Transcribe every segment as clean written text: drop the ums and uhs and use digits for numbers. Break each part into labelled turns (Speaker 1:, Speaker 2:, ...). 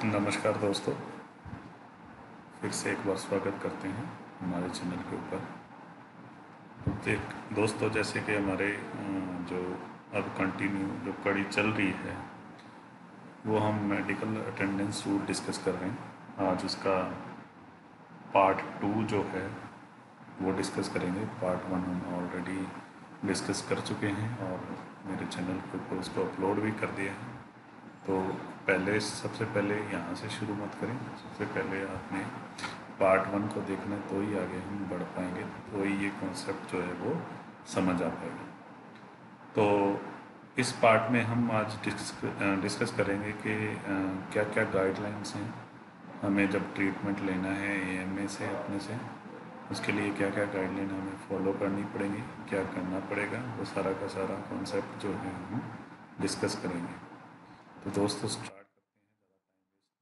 Speaker 1: नमस्कार दोस्तों, फिर से एक बार स्वागत करते हैं हमारे चैनल के ऊपर। तो दोस्तों, जैसे कि हमारे जो अब कंटिन्यू जो कड़ी चल रही है वो हम मेडिकल अटेंडेंस रूल डिस्कस कर रहे हैं। आज उसका पार्ट 2 जो है वो डिस्कस करेंगे। पार्ट 1 हम ऑलरेडी डिस्कस कर चुके हैं और मेरे चैनल के ऊपर उसको अपलोड भी कर दिया है। तो सबसे पहले यहाँ से शुरू मत करें। सबसे पहले आपने पार्ट 1 को देखना, तो ही आगे हम बढ़ पाएंगे, तो ही ये कॉन्सेप्ट जो है वो समझ आ पाएगा। तो इस पार्ट में हम आज डिस्कस करेंगे कि क्या क्या गाइडलाइंस हैं हमें जब ट्रीटमेंट लेना है एएमए से अपने से, उसके लिए क्या क्या गाइडलाइन हमें फॉलो करनी पड़ेगी, क्या करना पड़ेगा, वो सारा का सारा कॉन्सेप्ट जो है हम डिस्कस करेंगे। तो दोस्तों स्टार्ट करते हैं, ज़्यादा टाइम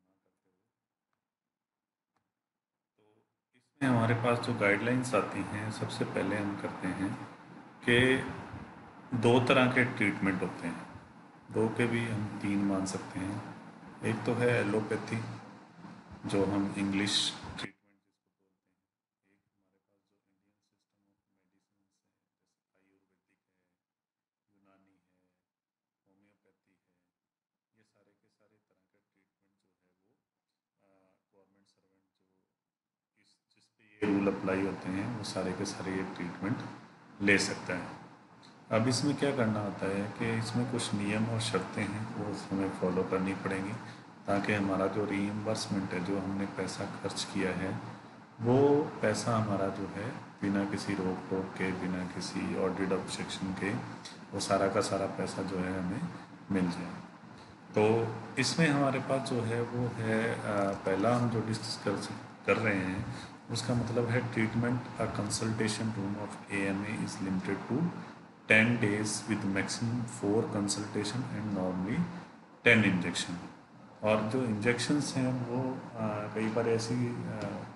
Speaker 1: वेस्ट ना करते हुए। तो इसमें हमारे पास जो गाइडलाइंस आती हैं, सबसे पहले हम करते हैं कि दो तरह के ट्रीटमेंट होते हैं। दो के भी हम तीन मान सकते हैं। एक तो है एलोपैथी, जो हम इंग्लिश ट्रीटमेंट जिसको बोलते हैं। एक हमारे पास जो इंडियन सिस्टम ऑफ मेडिसिन है, जैसे आयुर्वेदिक है, यूनानी है, होम्योपैथी है। ये सारे के सारे तरह का ट्रीटमेंट जो है वो गवर्नमेंट सर्वेंट जो जिस पे ये रूल अप्लाई होते हैं, वो सारे के सारे ये ट्रीटमेंट ले सकता है। अब इसमें क्या करना होता है कि इसमें कुछ नियम और शर्तें हैं, वो हमें फॉलो करनी पड़ेंगी, ताकि हमारा जो रीइंबर्समेंट है, जो हमने पैसा खर्च किया है, वो पैसा हमारा जो है बिना किसी रोक टोक के, बिना किसी ऑडिट ऑब्जेक्शन के, वो सारा का सारा पैसा जो है हमें मिल जाए। तो इसमें हमारे पास जो है वो है पहला हम जो डिस्कस कर रहे हैं, उसका मतलब है treatment. A consultation room of AMA is limited to 10 days with maximum 4 consultation and normally 10 injection. और जो इंजेक्शन्स हैं वो कई बार ऐसी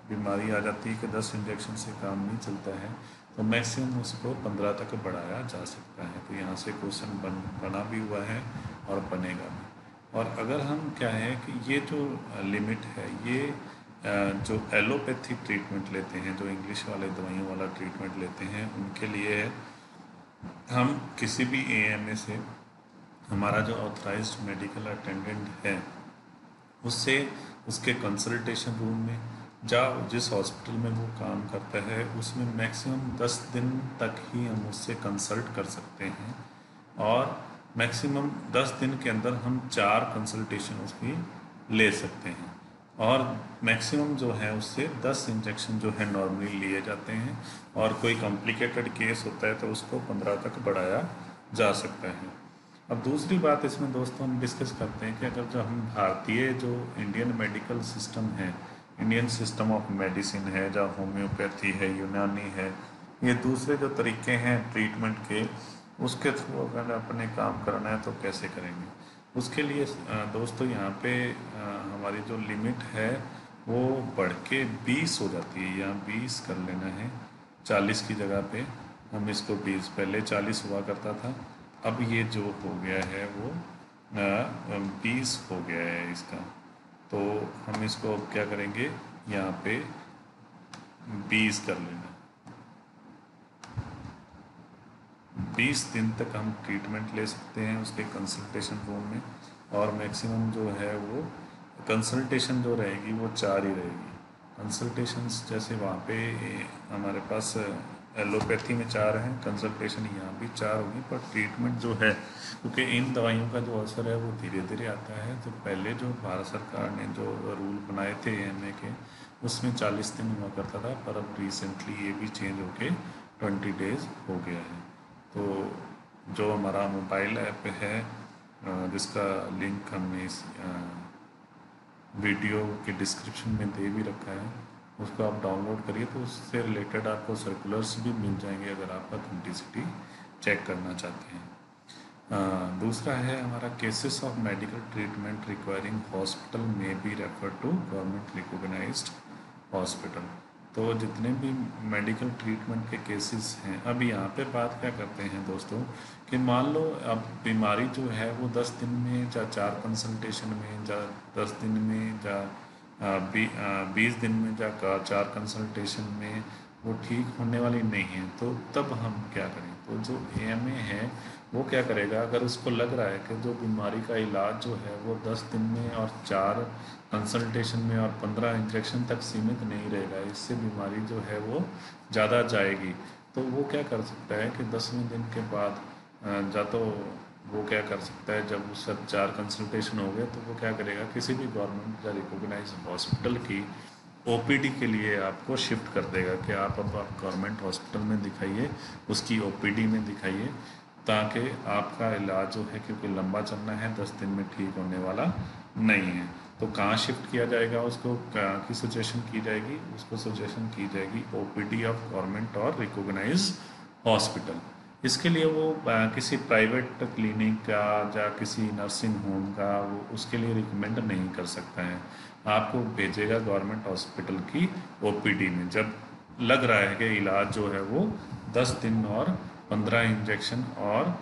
Speaker 1: बीमारी आ जाती है कि 10 इंजेक्शन से काम नहीं चलता है, तो मैक्सिमम उसको 15 तक बढ़ाया जा सकता है। तो यहाँ से क्वेश्चन बना भी हुआ है और बनेगा भी। और अगर हम क्या है कि ये जो लिमिट है, ये जो एलोपैथी ट्रीटमेंट लेते हैं, जो इंग्लिश वाले दवाइयों वाला ट्रीटमेंट लेते हैं, उनके लिए है हम किसी भी एएमए से हमारा जो ऑथराइज्ड मेडिकल अटेंडेंट है, उससे उसके कंसल्टेशन रूम में जाओ, जिस हॉस्पिटल में वो काम करता है उसमें मैक्सिमम 10 दिन तक ही हम उससे कंसल्ट कर सकते हैं। और मैक्सिमम 10 दिन के अंदर हम 4 कंसल्टेशन उसकी ले सकते हैं। और मैक्सिमम जो है उससे 10 इंजेक्शन जो है नॉर्मली लिए जाते हैं। और कोई कॉम्प्लिकेटेड केस होता है तो उसको 15 तक बढ़ाया जा सकता है। अब दूसरी बात इसमें दोस्तों हम डिस्कस करते हैं कि अगर जो हम भारतीय जो इंडियन मेडिकल सिस्टम है, इंडियन सिस्टम ऑफ मेडिसिन है, जहाँ होम्योपैथी है, यूनानी है, ये दूसरे जो तरीके हैं ट्रीटमेंट के, उसके थ्रू अगर अपने काम करना है तो कैसे करेंगे। उसके लिए दोस्तों यहाँ पे हमारी जो लिमिट है वो बढ़ के 20 हो जाती है, या 20 कर लेना है। 40 की जगह पे हम इसको 20, पहले 40 हुआ करता था, अब ये जो हो गया है वो 20 हो गया है इसका। तो हम इसको अब क्या करेंगे, यहाँ पे 20 कर लेना। 20 दिन तक हम ट्रीटमेंट ले सकते हैं उसके कंसल्टेशन रूम में। और मैक्सिमम जो है वो कंसल्टेशन जो रहेगी वो 4 ही रहेगी। कंसल्टेशंस जैसे वहाँ पे हमारे पास एलोपैथी में 4 हैं, कंसल्टेशन यहाँ भी 4 होगी, पर ट्रीटमेंट जो है, क्योंकि इन दवाइयों का जो असर है वो धीरे धीरे आता है। तो पहले जो भारत सरकार ने जो रूल बनाए थे एएमए के, उसमें 40 दिन हुआ करता था, पर अब रिसेंटली ये भी चेंज होके 20 डेज हो गया है। तो जो हमारा मोबाइल ऐप है, जिसका लिंक हमने इस वीडियो के डिस्क्रिप्शन में दे भी रखा है, उसको आप डाउनलोड करिए, तो उससे रिलेटेड आपको सर्कुलर्स भी मिल जाएंगे अगर आप ऑथेंटिसिटी चेक करना चाहते हैं। दूसरा है हमारा cases of medical treatment requiring hospital may be refer to government recognised hospital. तो जितने भी मेडिकल ट्रीटमेंट के केसेस हैं, अब यहाँ पे बात क्या करते हैं दोस्तों कि मान लो अब बीमारी जो है वो 10 दिन में या 4 कंसल्टेशन में या 10 दिन में या 20 दिन में या 4 कंसल्टेशन में वो ठीक होने वाली नहीं है, तो तब हम क्या करें? तो जो एएमए है वो क्या करेगा, अगर उसको लग रहा है कि जो बीमारी का इलाज जो है वो 10 दिन में और 4 कंसल्टेशन में और 15 इंजेक्शन तक सीमित नहीं रहेगा, इससे बीमारी जो है वो ज़्यादा जाएगी, तो वो क्या कर सकता है कि 10वें दिन के बाद या तो वो क्या कर सकता है, जब उसका 4 कंसल्टेशन हो गए तो वो क्या करेगा, किसी भी गवर्नमेंट या रिकॉग्नाइज हॉस्पिटल की ओपीडी के लिए आपको शिफ्ट कर देगा कि आप गवर्नमेंट हॉस्पिटल में दिखाइए, उसकी ओपीडी में दिखाइए, ताकि आपका इलाज जो है, क्योंकि लंबा चलना है, 10 दिन में ठीक होने वाला नहीं है। तो कहाँ शिफ्ट किया जाएगा, उसको कहाँ की सजेशन की जाएगी? उसको सजेशन की जाएगी ओपीडी ऑफ गवर्नमेंट और रिकॉग्नाइज हॉस्पिटल। इसके लिए वो किसी प्राइवेट क्लिनिक का या किसी नर्सिंग होम का वो उसके लिए रिकमेंड नहीं कर सकता है, आपको भेजेगा गवर्नमेंट हॉस्पिटल की ओपीडी में, जब लग रहा है कि इलाज जो है वो 10 दिन और 15 इंजेक्शन और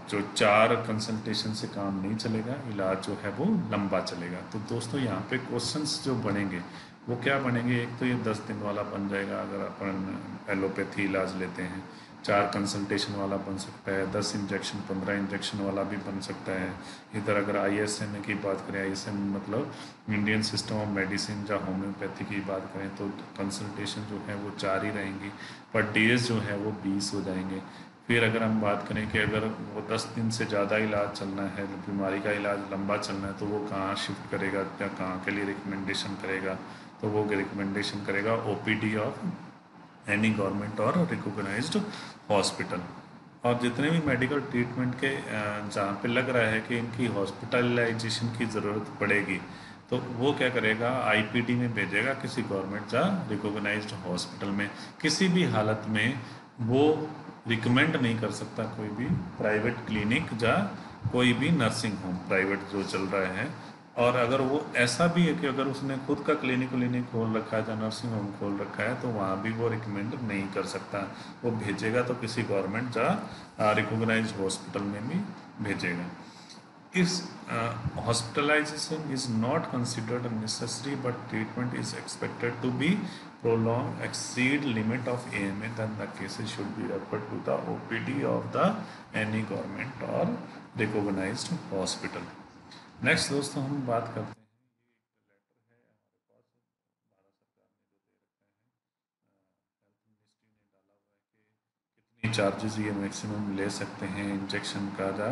Speaker 1: जो 4 कंसल्टेशन से काम नहीं चलेगा, इलाज जो है वो लंबा चलेगा। तो दोस्तों यहाँ पे क्वेश्चंस जो बनेंगे वो क्या बनेंगे, एक तो ये 10 दिन वाला बन जाएगा अगर अपन एलोपैथी इलाज लेते हैं, 4 कंसल्टेशन वाला बन सकता है, 10 इंजेक्शन 15 इंजेक्शन वाला भी बन सकता है। इधर अगर आईएसएम की बात करें, आईएसएम मतलब इंडियन सिस्टम ऑफ मेडिसिन या होम्योपैथी की बात करें, तो कंसल्टेशन जो है वो 4 ही रहेंगी, पर डेज जो है वो 20 हो जाएंगे। फिर अगर हम बात करें कि अगर वो 10 दिन से ज़्यादा इलाज चलना है, बीमारी का इलाज लंबा चलना है, तो वो कहाँ शिफ्ट करेगा या कहाँ के लिए रिकमेंडेशन करेगा? तो वो रिकमेंडेशन करेगा ओपीडी ऑफ एनी गवर्नमेंट और रिकॉग्नाइज्ड हॉस्पिटल। और जितने भी मेडिकल ट्रीटमेंट के जहाँ पे लग रहा है कि इनकी हॉस्पिटलाइजेशन की ज़रूरत पड़ेगी, तो वो क्या करेगा, आईपीडी में भेजेगा, किसी गवर्नमेंट या रिकॉग्नाइज्ड हॉस्पिटल में। किसी भी हालत में वो रिकमेंड नहीं कर सकता कोई भी प्राइवेट क्लिनिक या कोई भी नर्सिंग होम प्राइवेट जो चल रहा है। और अगर वो ऐसा भी है कि अगर उसने खुद का क्लिनिक खोल रखा है या नर्सिंग होम खोल रखा है, तो वहाँ भी वो रिकमेंड नहीं कर सकता, वो भेजेगा तो किसी गवर्नमेंट या रिकॉग्नाइज हॉस्पिटल में भी भेजेगा। इस hospitalization is not considered necessary but treatment is expected to be prolonged exceed limit of AMA, then the cases should be referred to the OPD of the any government or recognized hospital। Next दोस्तों हम बात करते हैं, कितनी charges ये maximum ले सकते हैं इंजेक्शन का,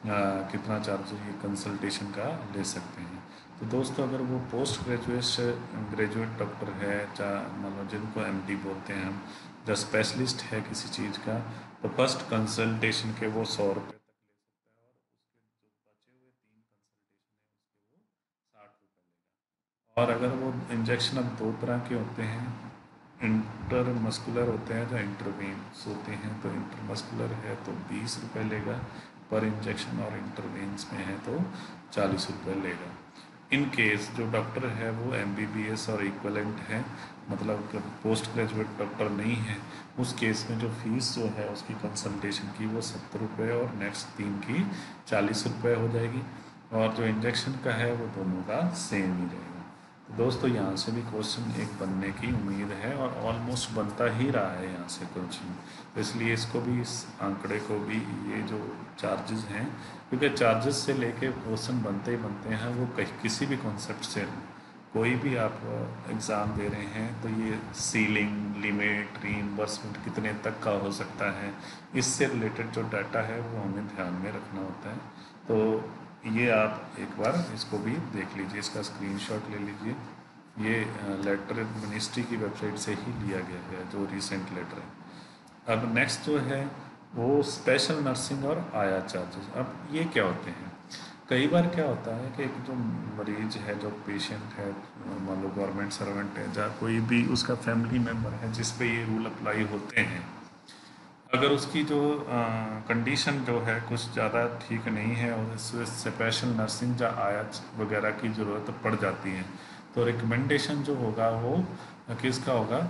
Speaker 1: या कितना चार्जेस ये कंसल्टेशन का ले सकते हैं। तो दोस्तों अगर वो पोस्ट ग्रेजुएट डॉक्टर है, या मतलब जिनको एमडी बोलते हैं हम, या स्पेशलिस्ट है किसी चीज़ का, तो फर्स्ट कंसल्टेशन के वो 100 रुपये तक ले सकता है, और उसके जो बचे हुए 3 कंसल्टेशन है उसके वो 60 रुपये लेगा। और अगर वो इंजेक्शन अब 2 तरह के होते हैं, इंटरमस्कुलर होते हैं या इंटरवेन्स होते हैं, तो इंटरमस्कुलर है तो 20 रुपये लेगा पर इंजेक्शन, और इंटरवेन्स में है तो 40 रुपये लेगा। इन केस जो डॉक्टर है वो एमबीबीएस और इक्वलेंट है, मतलब पोस्ट ग्रेजुएट डॉक्टर नहीं है, उस केस में जो फीस जो है उसकी कंसल्टेशन की वो 70 रुपये और नेक्स्ट 3 की 40 रुपये हो जाएगी, और जो इंजेक्शन का है वो दोनों का सेम ही रहेगा। तो दोस्तों यहाँ से भी क्वेश्चन एक बनने की उम्मीद है, और ऑलमोस्ट बनता ही रहा है यहाँ से क्वेश्चन, तो इसलिए इसको भी, इस आंकड़े को भी, ये जो चार्जेस हैं, क्योंकि चार्जेस से लेके क्वेश्चन बनते ही बनते हैं, वो किसी भी कॉन्सेप्ट से कोई भी आप एग्ज़ाम दे रहे हैं, तो ये सीलिंग, लिमिट, रीइंबर्समेंट कितने तक का हो सकता है, इससे रिलेटेड जो डाटा है वो हमें ध्यान में रखना होता है। तो ये आप एक बार इसको भी देख लीजिए, इसका स्क्रीनशॉट ले लीजिए। ये लेटर मिनिस्ट्री की वेबसाइट से ही लिया गया है, जो रिसेंट लेटर है। अब नेक्स्ट जो है वो स्पेशल नर्सिंग और आया चार्जेस। अब ये क्या होते हैं? कई बार क्या होता है कि एक जो मरीज है, जो पेशेंट है, मान लो गवर्नमेंट सर्वेंट है, या कोई भी उसका फैमिली मेम्बर है जिस पे ये रूल अप्लाई होते हैं, अगर उसकी जो कंडीशन जो है कुछ ज़्यादा ठीक नहीं है और इससे स्पेशल नर्सिंग या आया वगैरह की ज़रूरत पड़ जाती है, तो रिकमेंडेशन जो होगा वो किसका होगा,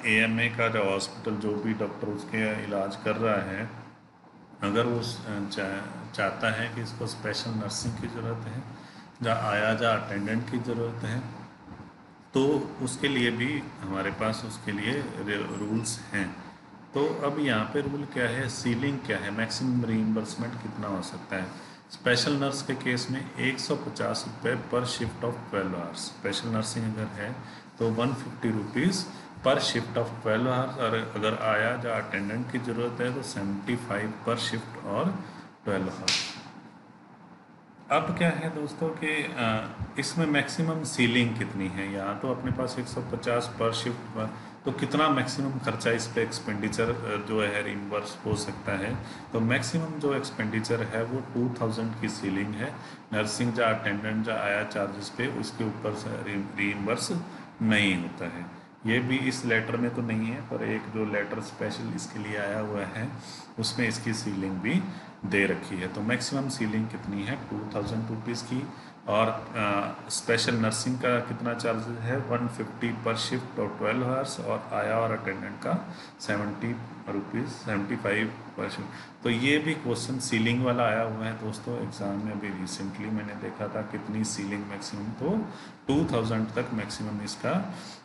Speaker 1: AMA का जो हॉस्पिटल जो भी डॉक्टर उसके इलाज कर रहा है, अगर वो चाहता है कि इसको स्पेशल नर्सिंग की ज़रूरत है, या आया जा अटेंडेंट की ज़रूरत है, तो उसके लिए भी हमारे पास उसके लिए रूल्स हैं। तो अब यहाँ पे रूल क्या है, सीलिंग क्या है, मैक्सिमम रीइंबर्समेंट कितना हो सकता है। स्पेशल नर्स के केस में 150 रुपये पर shift of 12 hours, special nursing अगर है तो 150 रुपीज़ पर शिफ्ट ऑफ 12 आवर्स, और अगर आया या अटेंडेंट की ज़रूरत है तो 75 पर शिफ्ट और 12 आवर्स। अब क्या है दोस्तों कि इसमें मैक्सिमम सीलिंग कितनी है, यहाँ तो अपने पास 150 पर शिफ्ट पर, तो कितना मैक्सिमम खर्चा इस पे एक्सपेंडिचर जो है रिम्बर्स हो सकता है। तो मैक्सिमम जो एक्सपेंडिचर है वो 2000 की सीलिंग है। नर्सिंग या अटेंडेंट या आया चार्जेस पे उसके ऊपर से रिम्बर्स नहीं होता है। ये भी इस लेटर में तो नहीं है, पर एक जो लेटर स्पेशल इसके लिए आया हुआ है उसमें इसकी सीलिंग भी दे रखी है। तो मैक्सिमम सीलिंग कितनी है, 2000 रुपीज़ की। और स्पेशल नर्सिंग का कितना चार्ज है, 150 पर शिफ्ट और 12 आवर्स, और आया और अटेंडेंट का 70 रुपीज़ 75 पर शिफ्ट। तो ये भी क्वेश्चन सीलिंग वाला आया हुआ है दोस्तों एग्ज़ाम में, अभी रिसेंटली मैंने देखा था कितनी सीलिंग मैक्सिमम, तो 2000 तक मैक्सिमम इसका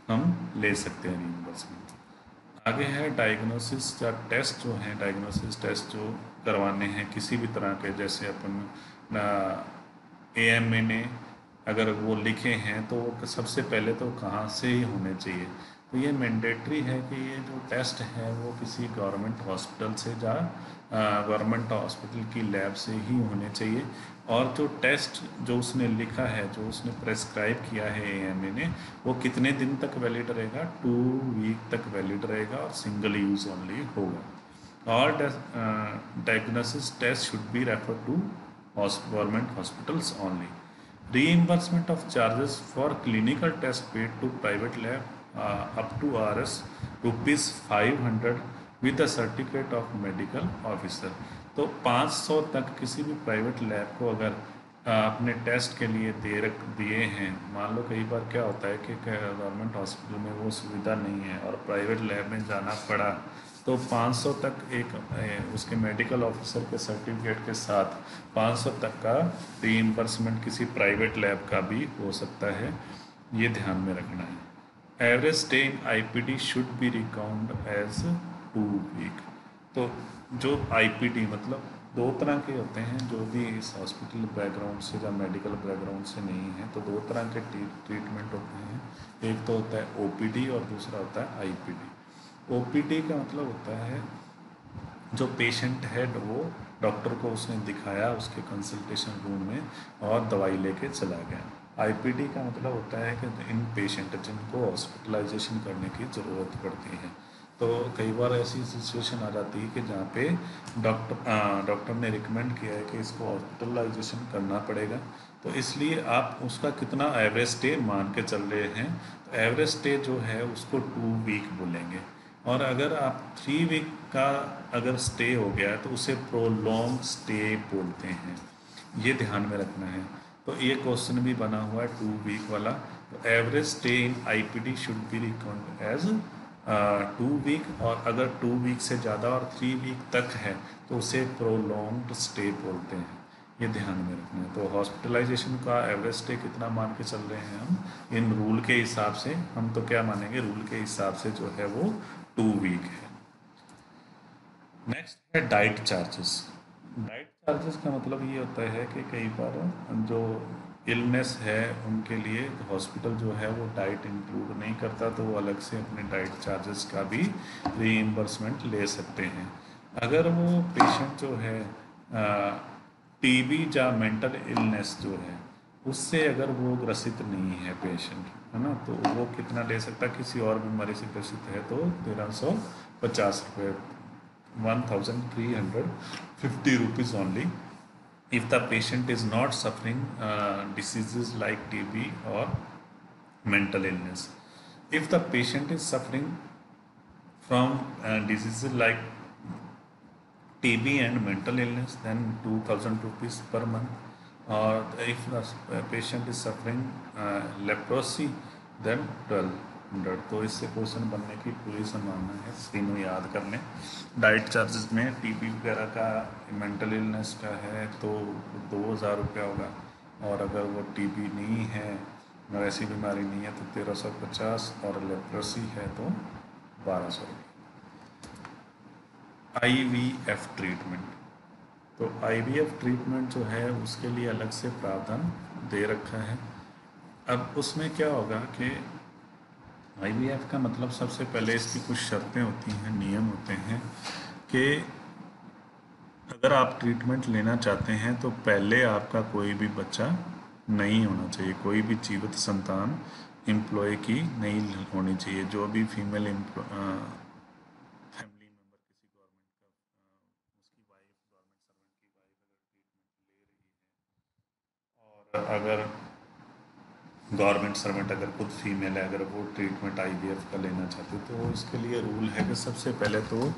Speaker 1: हम ले सकते हैं रिइंबर्समेंट। आगे है डायग्नोसिस या टेस्ट जो हैं, डायग्नोसिस टेस्ट जो करवाने हैं किसी भी तरह के, जैसे अपन AMA ने अगर वो लिखे हैं तो वो सबसे पहले तो कहाँ से ही होने चाहिए। तो ये मैंडेटरी है कि ये जो टेस्ट है वो किसी गवर्नमेंट हॉस्पिटल से या गवर्नमेंट हॉस्पिटल की लैब से ही होने चाहिए। और जो टेस्ट जो उसने लिखा है, जो उसने प्रेस्क्राइब किया है AMA ने, वो कितने दिन तक वैलिड रहेगा, 2 वीक तक वैलिड रहेगा और सिंगल यूज़ ओनली होगा। और diagnosis test should be refer to government hospitals only. Reimbursement of charges for clinical test paid to private lab up to Rs rupees 500 with the certificate of medical officer. तो 500 तक किसी भी private lab को अगर अपने test के लिए दिए हैं, मान लो कई बार क्या होता है कि गवर्नमेंट हॉस्पिटल में वो सुविधा नहीं है और प्राइवेट लैब में जाना पड़ा, तो 500 तक एक उसके मेडिकल ऑफिसर के सर्टिफिकेट के साथ 500 तक का रीइंबर्समेंट किसी प्राइवेट लैब का भी हो सकता है, ये ध्यान में रखना है। Average stay in IPD should be recount as 2 week. तो जो IPD मतलब 2 तरह के होते हैं, जो भी इस हॉस्पिटल बैकग्राउंड से या मेडिकल बैकग्राउंड से नहीं है, तो 2 तरह के ट्रीटमेंट होते हैं। एक तो होता है OPD और दूसरा होता है IPD। OPD का मतलब होता है जो पेशेंट है वो डॉक्टर को उसने दिखाया उसके कंसल्टेशन रूम में और दवाई लेके चला गया। IPD का मतलब होता है कि इन पेशेंट जिनको हॉस्पिटलाइजेशन करने की ज़रूरत पड़ती है। तो कई बार ऐसी सिचुएशन आ जाती है कि जहाँ पे डॉक्टर ने रिकमेंड किया है कि इसको हॉस्पिटलाइजेशन करना पड़ेगा, तो इसलिए आप उसका कितना एवरेज स्टे मान के चल रहे हैं, तो एवरेज स्टे जो है उसको 2 वीक बोलेंगे। और अगर आप 3 वीक का अगर स्टे हो गया तो उसे प्रोलॉन्ग स्टे बोलते हैं, ये ध्यान में रखना है। तो ये क्वेश्चन भी बना हुआ है 2 वीक वाला। तो average stay in IPD should be record as 2 week, और अगर 2 वीक से ज़्यादा और 3 वीक तक है तो उसे प्रोलॉन्ग्ड स्टे बोलते हैं, ये ध्यान में रखना है। तो हॉस्पिटलाइजेशन का एवरेज स्टे कितना मान के चल रहे हैं हम इन रूल के हिसाब से, हम तो क्या मानेंगे, रूल के हिसाब से जो है वो 2 वीक है। नेक्स्ट है डाइट चार्जेस। डाइट चार्जेस का मतलब ये होता है कि कई बार जो इलनेस है उनके लिए हॉस्पिटल जो है वो डाइट इंक्लूड नहीं करता, तो वो अलग से अपने डाइट चार्जेस का भी रीइंबर्समेंट ले सकते हैं। अगर वो पेशेंट जो है TB या मेंटल इलनेस जो है उससे अगर वो ग्रसित नहीं है पेशेंट, है ना, तो वो कितना ले सकता है, किसी और बीमारी से ग्रसित है तो 1350 रुपये, 1350 rupees only, if the patient is not suffering diseases like TB or mental illness. If the patient is suffering from diseases like TB and mental illness, then 2000 rupees per month. और if patient is suffering leprosy then 1200। तो इससे question बनने की पूरी संभावना है, तीनों याद कर लें। डाइट चार्जेस में टीबी वगैरह का, मेंटल इलनेस का है तो 2000 रुपया होगा, और अगर वो टीबी नहीं है, वैसी बीमारी नहीं है, तो 1350, और लेप्रोसी है तो 1200 रुपये। IVF ट्रीटमेंट, तो IVF ट्रीटमेंट जो है उसके लिए अलग से प्रावधान दे रखा है। अब उसमें क्या होगा कि IVF का मतलब, सबसे पहले इसकी कुछ शर्तें होती हैं, नियम होते हैं कि अगर आप ट्रीटमेंट लेना चाहते हैं तो पहले आपका कोई भी बच्चा नहीं होना चाहिए, कोई भी जीवित संतान एम्प्लॉय की नहीं होनी चाहिए। जो भी फीमेल फैमिली मेम्बर किसी गवर्नमेंट का, उसकी वाइफ, गवर्नमेंट सर्वेंट की वाइफ अगर ट्रीटमेंट ले रही है, और अगर गवर्नमेंट सर्वेंट अगर खुद फीमेल है, अगर वो ट्रीटमेंट IVF का लेना चाहती है, तो इसके लिए रूल है कि सबसे पहले तो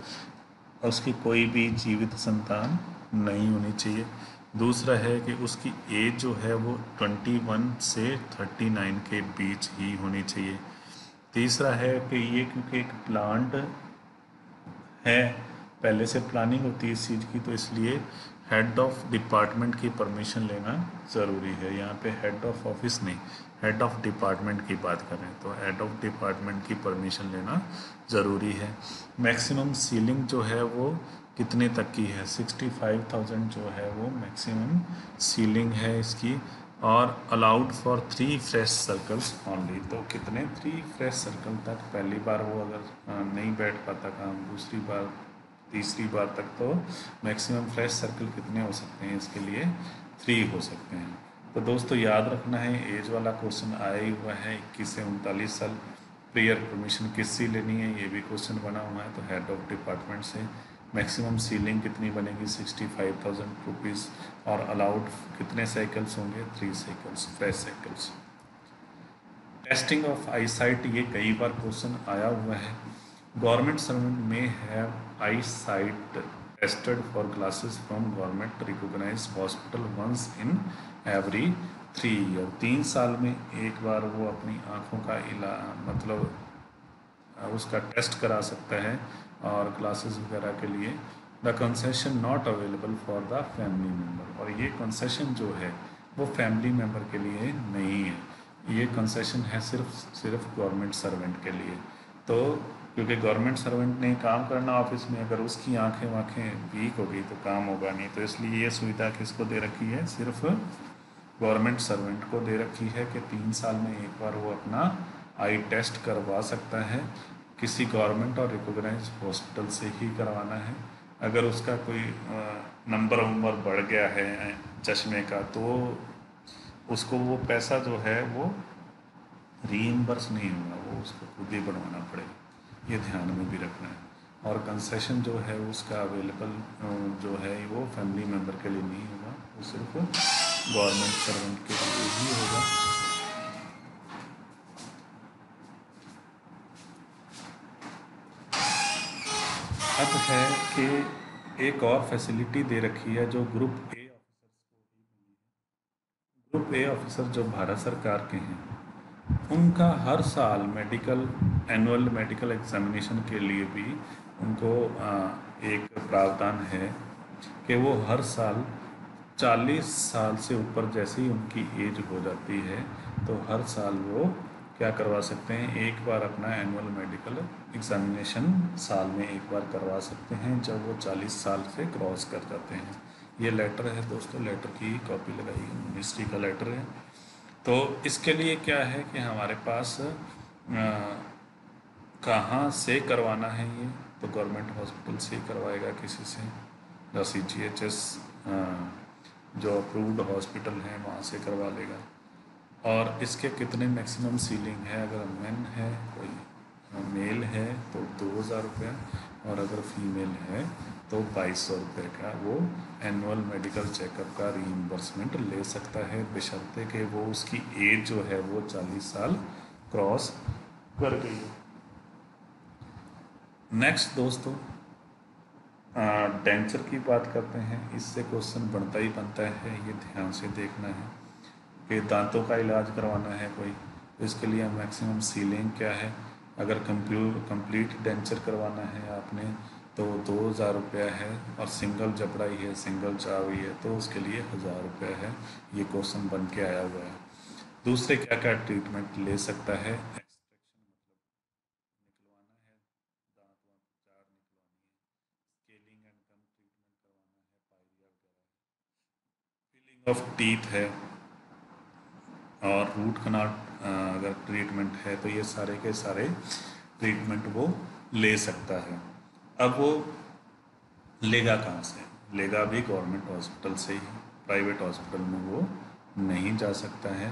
Speaker 1: उसकी कोई भी जीवित संतान नहीं होनी चाहिए। दूसरा है कि उसकी एज जो है वो 21 से 39 के बीच ही होनी चाहिए। तीसरा है कि ये क्योंकि एक प्लांट है, पहले से प्लानिंग होती है इस चीज़ की, तो इसलिए हेड ऑफ डिपार्टमेंट की परमिशन लेना ज़रूरी है। यहाँ पे हेड ऑफ ऑफिस नहीं, हेड ऑफ डिपार्टमेंट की बात करें तो हेड ऑफ डिपार्टमेंट की परमिशन लेना ज़रूरी है। मैक्सिमम सीलिंग जो है वो कितने तक की है, 65,000 जो है वो मैक्सिमम सीलिंग है इसकी, और allowed for 3 fresh circles only. तो कितने, 3 फ्रेश सर्कल तक। पहली बार वो अगर नहीं बैठ पाता काम, दूसरी बार, तीसरी बार तक, तो मैक्सिमम फ्रेश सर्कल कितने हो सकते हैं, इसके लिए 3 हो सकते हैं। तो दोस्तों याद रखना है, एज वाला क्वेश्चन आया ही हुआ है, 21 से 39 साल। प्रेयर परमिशन किससे लेनी है, ये भी क्वेश्चन बना हुआ है, तो हेड ऑफ डिपार्टमेंट से। मैक्सिमम सीलिंग कितनी बनेगी, 65,000 रुपीज़, और अलाउड कितने साइकिल्स होंगे, 3 cycles, fresh cycles. Testing of eye sight, ये कई बार क्वेश्चन आया हुआ है। गवर्नमेंट सर्वेंट में have eye sight tested for glasses from government recognise hospital once in every 3 year. 3 साल में एक बार वो अपनी आँखों का मतलब उसका टेस्ट करा सकता है, और क्लासेस वगैरह के लिए। The concession not available for the family member, और ये कंसेशन जो है वो फैमिली मेम्बर के लिए नहीं है, ये कंसेशन है सिर्फ गवर्नमेंट सर्वेंट के लिए। तो क्योंकि गवर्नमेंट सर्वेंट ने काम करना ऑफिस में, अगर उसकी आंखें वाँखें वीक हो गई तो काम होगा नहीं, तो इसलिए ये सुविधा किसको दे रखी है, सिर्फ गवर्नमेंट सर्वेंट को दे रखी है कि 3 साल में एक बार वो अपना आई टेस्ट करवा सकता है, किसी गवर्नमेंट और रिकॉग्नाइज हॉस्पिटल से ही करवाना है। अगर उसका कोई नंबर बढ़ गया है चश्मे का, तो उसको वो पैसा जो है वो रीइम्बर्स नहीं होगा, वो उसको खुद ही बनवाना पड़ेगा, ये ध्यान में भी रखना है। और कंसेशन जो है उसका अवेलेबल जो है वो फैमिली मेम्बर के लिए नहीं होगा, वो सिर्फ गवर्नमेंट सर्वेंट के लिए ही होगा। अब है कि एक और फैसिलिटी दे रखी है जो ग्रुप ए ऑफिसर्स को ही मिली है। ग्रुप ए ऑफिसर जो भारत सरकार के हैं, उनका हर साल एनुअल मेडिकल एग्जामिनेशन के लिए भी उनको एक प्रावधान है कि वो हर साल 40 साल से ऊपर जैसे ही उनकी एज हो जाती है, तो हर साल वो क्या करवा सकते हैं, एक बार अपना एनुअल मेडिकल एग्जामिनेशन साल में एक बार करवा सकते हैं, जब वो 40 साल से क्रॉस कर जाते हैं। ये लेटर है दोस्तों, लेटर की कॉपी लगाई, मिनिस्ट्री का लेटर है। तो इसके लिए क्या है कि हमारे पास कहाँ से करवाना है ये, तो गवर्नमेंट हॉस्पिटल से ही करवाएगा किसी से, या CGHS जो अप्रूव्ड हॉस्पिटल है वहाँ से करवा लेगा। और इसके कितने मैक्सिमम सीलिंग है, अगर मेन है कोई मेल है तो 2,000 रुपया, और अगर फीमेल है तो 2,200 रुपये का वो एनुअल मेडिकल चेकअप का रीइम्बर्समेंट ले सकता है, बशर्ते कि वो उसकी एज जो है वो 40 साल क्रॉस कर गई हो। नेक्स्ट दोस्तों, डेंचर की बात करते हैं, इससे क्वेश्चन बनता ही बनता है, ये ध्यान से देखना है कि दांतों का इलाज करवाना है कोई, तो इसके लिए मैक्सिमम सीलिंग क्या है। अगर कंप्लीट डेंचर करवाना है आपने तो 2,000 रुपया है, और सिंगल जबड़ा ही है, सिंगल चावी है, तो उसके लिए 1,000 रुपया है। ये क्वेश्चन बन के आया हुआ है। दूसरे क्या क्या ट्रीटमेंट ले सकता है, एक्सट्रैक्शन मतलब निकलवाना है, दांत वाँत चार निकलवानी है, स्केलिंग एंड गम ट्रीटमेंट करवाना है, पायरिया वगैरह है, फिलिंग ऑफ टीथ है, और रूट कनाल अगर ट्रीटमेंट है, तो ये सारे के सारे ट्रीटमेंट वो ले सकता है। अब वो लेगा कहाँ से? लेगा भी गवर्नमेंट हॉस्पिटल से ही, प्राइवेट हॉस्पिटल में वो नहीं जा सकता है।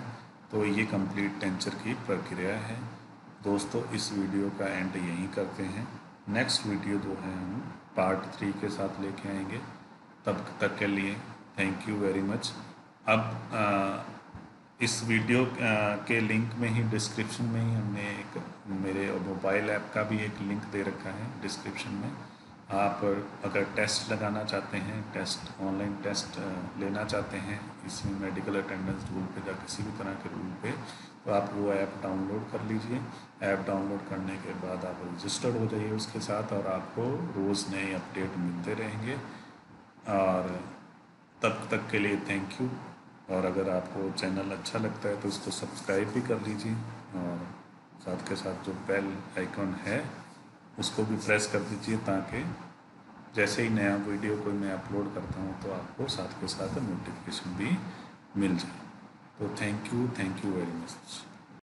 Speaker 1: तो ये कंप्लीट टेंचर की प्रक्रिया है। दोस्तों, इस वीडियो का एंड यहीं करते हैं। नेक्स्ट वीडियो जो है हम पार्ट 3 के साथ लेके आएंगे। तब तक के लिए थैंक यू वेरी मच। अब इस वीडियो के लिंक में ही, डिस्क्रिप्शन में ही हमने एक मेरे मोबाइल ऐप का भी एक लिंक दे रखा है डिस्क्रिप्शन में। आप अगर टेस्ट लगाना चाहते हैं, टेस्ट ऑनलाइन टेस्ट लेना चाहते हैं इसमें मेडिकल अटेंडेंस रूल पे या किसी भी तरह के रूल पे, तो आप वो ऐप डाउनलोड कर लीजिए। ऐप डाउनलोड करने के बाद आप रजिस्टर्ड हो जाइए उसके साथ, और आपको रोज़ नए अपडेट मिलते रहेंगे। और तब तक के लिए थैंक यू। और अगर आपको चैनल अच्छा लगता है तो इसको सब्सक्राइब भी कर लीजिए, और साथ के साथ जो बेल आइकन है उसको भी प्रेस कर दीजिए, ताकि जैसे ही नया वीडियो कोई मैं अपलोड करता हूँ तो आपको साथ के साथ नोटिफिकेशन भी मिल जाए। तो थैंक यू वेरी मच।